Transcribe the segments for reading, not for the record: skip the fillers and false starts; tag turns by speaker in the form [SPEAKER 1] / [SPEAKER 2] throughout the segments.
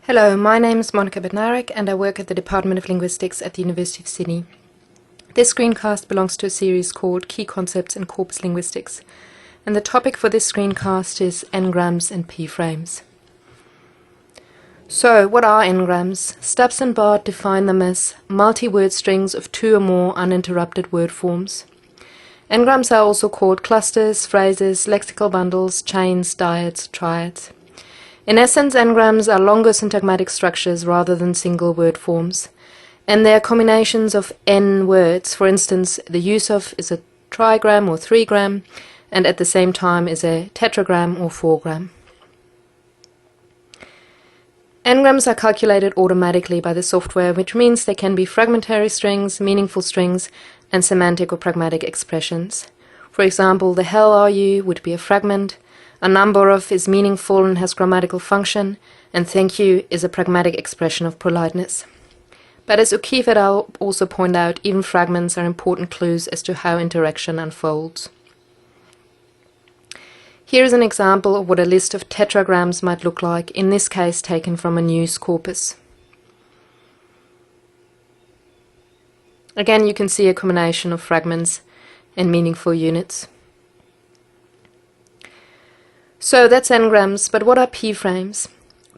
[SPEAKER 1] Hello, my name is Monica Bednarek and I work at the Department of Linguistics at the University of Sydney. This screencast belongs to a series called Key Concepts in Corpus Linguistics, and the topic for this screencast is n-grams and p-frames. So, what are n-grams? Stubbs and Bart define them as multi-word strings of two or more uninterrupted word forms. N-grams are also called clusters, phrases, lexical bundles, chains, dyads, triads. In essence, n-grams are longer syntagmatic structures rather than single word forms, and they are combinations of n words. For instance, the use of is a trigram or 3-gram, and at the same time is a tetragram or 4-gram. N-grams are calculated automatically by the software, which means they can be fragmentary strings, meaningful strings, and semantic or pragmatic expressions. For example, the hell are you would be a fragment, a number of is meaningful and has grammatical function, and thank you is a pragmatic expression of politeness. But as O'Keefe et al. Also point out, even fragments are important clues as to how interaction unfolds. Here is an example of what a list of tetragrams might look like, in this case taken from a news corpus. Again, you can see a combination of fragments and meaningful units. So that's n-grams, but what are p-frames?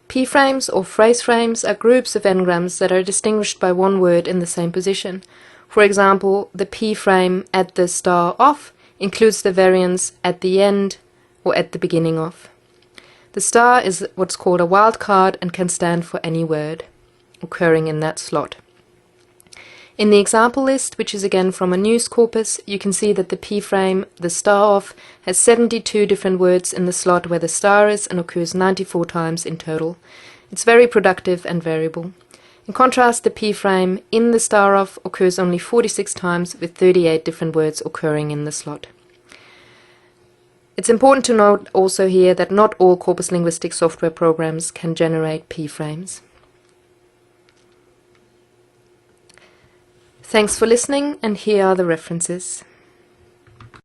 [SPEAKER 1] P-frames or phrase frames are groups of n-grams that are distinguished by one word in the same position. For example, the p-frame at the star of includes the variants at the end or at the beginning of. The star is what's called a wildcard and can stand for any word occurring in that slot. In the example list, which is again from a news corpus, you can see that the p-frame, the star of, has 72 different words in the slot where the star is and occurs 94 times in total. It's very productive and variable. In contrast, the p-frame in the star of occurs only 46 times with 38 different words occurring in the slot. It's important to note also here that not all corpus linguistic software programs can generate p-frames. Thanks for listening, and here are the references.